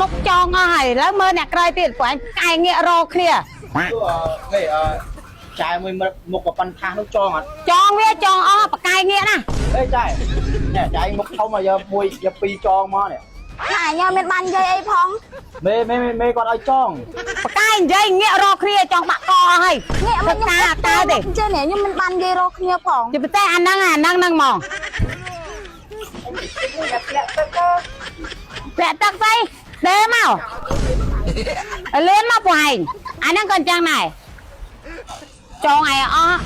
មុខចងអស់ហើយឡើងមើលអ្នកក្រោយទៀតព្រោះឯងកាយងាករកគ្នាចាយមួយមុខក៏ប៉ុនថាសនោះចងអត់ចងវាចងអស់បកាយងាកណាអេចាយនេះចាយមុខធំមកយកមួយយកពីរចងមកនេះណាញ៉ាំមានបាននិយាយអីផងមេគាត់ឲ្យចងបកាយនិយាយងាករកគ្នាចង់បាក់កអស់ហើយងាកមកខ្ញុំតើទេចេះនេះខ្ញុំមិនបាននិយាយរកគ្នាផងជិះតែអាហ្នឹងហ្មងពាក់ទឹកស្អីដេមកលឿនមកពួកឯងអាហ្នឹងក៏អញ្ចឹងដែរចងឯអស់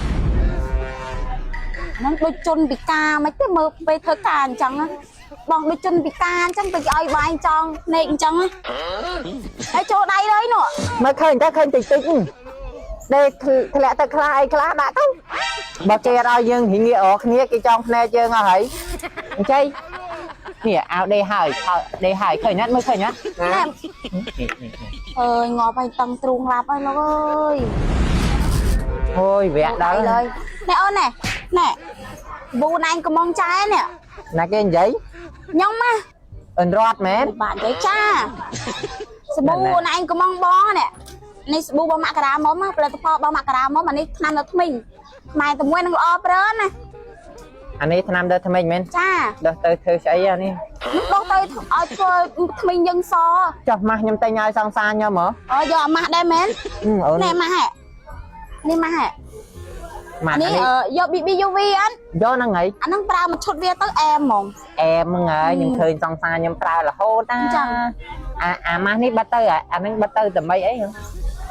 ហ្នឹងដូចជន់ពិការមិនទេមើលពេលធ្វើការអញ្ចឹងបងដូចជន់ពិការអញ្ចឹងទៅឲ្យបាយចង់ភ្នែកអញ្ចឹងហើយចូលដៃเลยនោះមើលឃើញតែឃើញតិចដេធ្លាក់ទៅខ្លះអីខ្លះដាក់ទៅបើគេឲ្យយើងងាកអរគ្នាគេចង់ភ្នែកយើងអស់ហើយអញ្ចឹងនេះអាវដេហើយឃើញណាត់មើលឃើញណាត់អើយងាប់ហើយតឹងទ្រូងឡាប់ហើយលោកអើយអូយវាក់ដល់ហើយណែអូនណែប៊ូណែកំងចែនេះណាគេនិយាយខ្ញុំណាអិនរត់មែនបាទនិយាយចាស្ប៊ូណែកំងបងនេះស្ប៊ូរបស់មករាមុំផលិតផលរបស់មករាមុំអានេះថ្នាំដល់ថ្មីខ្មែរតែមួយនឹងល្អប្រើណាអានេះថ្នាំដល់ថ្មីមែនចាដោះទៅធ្វើស្អីអានេះដោះទៅឲ្យធ្វើថ្មីយើងសចុះម៉ាស់ខ្ញុំតែញឲ្យសង្សារខ្ញុំហ៎អូយកអាម៉ាស់ដែរមែនអូននេះម៉ាស់ហ៎នេះម៉ាស់ហ៎នេះយក BB UV អត់យកហ្នឹងហើយអាហ្នឹងប្រើមួយឈុតវាទៅអែមហ្មងអែមហ្នឹងហើយខ្ញុំឃើញសង្សារខ្ញុំប្រើរហូតណាអាម៉ាស់នេះបាត់ទៅអាហ្នឹងបាត់ទៅតែមិនអីហ្នឹង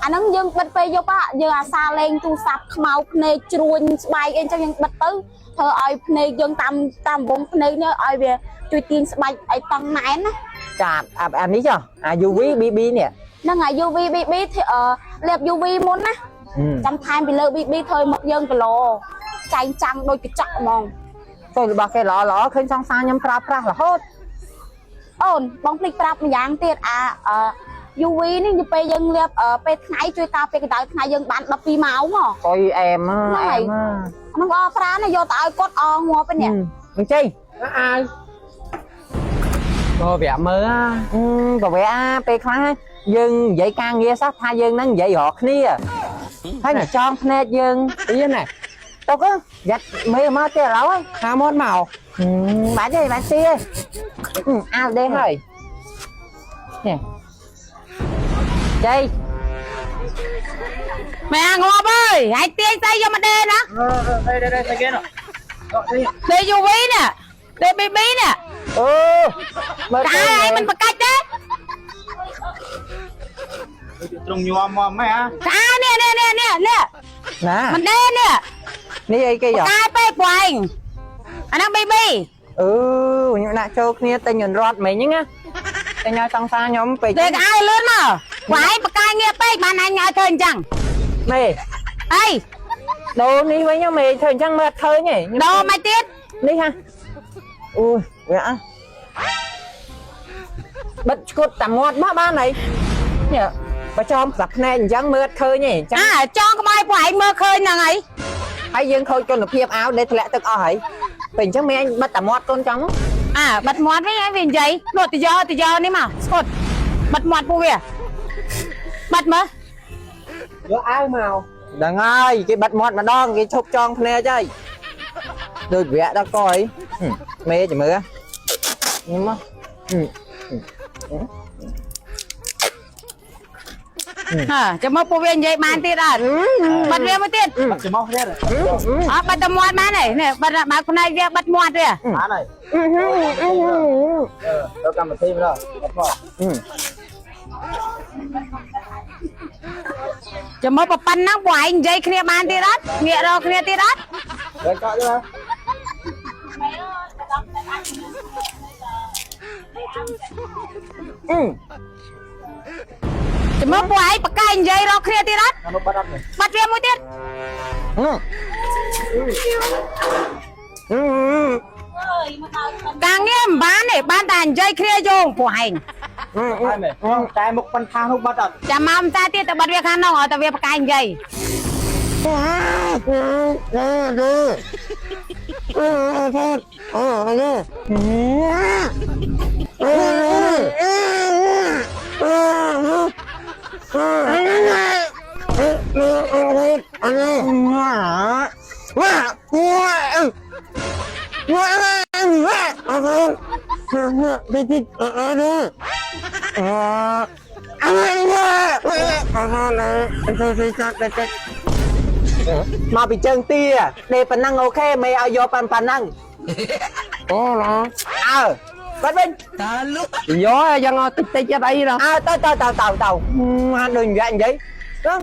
អាហ្នឹងយើងបិទពេលយប់យើងអាសាលេងទូរស័ព្ទខ្មៅភ្នែកជ្រួញស្បែកអីចឹងយើងបិទទៅធ្វើឲ្យភ្នែកយើងតាមវងភ្នែកនេះឲ្យវាជួយទាញស្បែកឲ្យតឹងណែនណាចាអានេះចុះអា UV BB នេះហ្នឹងអា UV BB លាប UV មុនណាចាំថែមពីលើ BB ធ្វើមុខយើងគីឡូចែងចាំងដូចកញ្ចក់ហ្មងទៅរបស់គេល្អឃើញសង្សារខ្ញុំប្រើប្រាស់រហូតអូនបងភ្លេចប្រាប់ម្យ៉ាងទៀតUV នេះពេលយើងលាបពេលថ្ងៃជួយការពារកម្ដៅថ្ងៃយើងបាន12ម៉ោងហ៎អុយអែមហ្នឹងអប្រាណាយកទៅឲ្យគាត់ងាប់នេះអញ្ចឹងអាវក៏វាមើលក៏វាពេលខ្លះយើងនិយាយការងារសោះថាយើងនឹងនិយាយរកគ្នាហើយចង់ភ្នែកយើងទៀតណាទៅក៏យ៉ាត់មេមកទៀតឥឡូវថាមកបាច់ទេបាច់ទីអាវដេហើយនេះចៃម៉ែងាប់អើយហើយទាញស្អីយកមកដេណាđâyគេនោះដេ UV នេះដេ BB នេះមើលតែឯងមិនបកាច់ទេត្រង់ញោមមកម៉ែតានេះណាមិនដេនេះអីគេយកតែពេកព្រោះឯងអាហ្នឹង BB ខ្ញុំដាក់ចូលគ្នាតែញរត់មិញហ្នឹងណាតែញ៉ាំសង្សារខ្ញុំពេកតែឲ្យលឿនមកព្រោះឯងបកាយងារពេកបានអញឲ្យធ្វើអញ្ចឹងមេអីដូរនេះវិញមេធ្វើអញ្ចឹងមើលឃើញទេដូរមកទៀតនេះហ่ะអូយវាបិទឈុតតែមាត់មកបានហើយនេះបើចោមស្ដាប់ភ្នែកអញ្ចឹងមើលឃើញទេចង់ក្បាយពួកឯងមើលឃើញហ្នឹងហើយយើងខូចគុណភាពអាវដែលធ្លាក់ទឹកអស់ហើយពេលអញ្ចឹងមេអញបិទតែមាត់កូនចង់បិទមាត់វិញហើយវានិយាយលក់ទៅយកនេះមកស្គត់បិទមាត់ពួកវាបិទមើលយកអាវមកដឹងហើយគេបិទមាត់ម្ដងគេឈប់ចងភ្នែកហើយដូចវាក់ដល់កអីមេចាំមើលនេះមកចាំមកពួកវានិយាយបានទៀតអត់បិទវាមកទៀតចាំមកទៀតបិទតែមាត់បានហើយនេះបិទបើផ្នែកវាបិទមាត់វាបានហើយទៅកម្មវិធីមកដល់ចាំមកប៉ុណ្ណឹងពួកឯងនិយាយគ្នាបានទៀតអត់ងាករកគ្នាទៀតអត់ទៅកក់ទេចាំមកពួកឯងបកាយនិយាយរកគ្នាទៀតអត់បាត់វាមួយទៀតការងារមិនបានទេបានតែនិយាយគ្នាយោងពួកឯងតែមុខប៉ុនថានោះបាត់អត់ចាំមកតាទៀតទៅបាត់វាខាងនោះឲ្យតែវាបកាយនិយាយអ มาไปเจิงเตี้ยเดปนั่งโอเคไม่เอาโยปันนั่งโอ้เหรอบัดเป็นตาลุกโยยังเอาติดจะไปหรอเต่าหันโดนอย่างvậy đó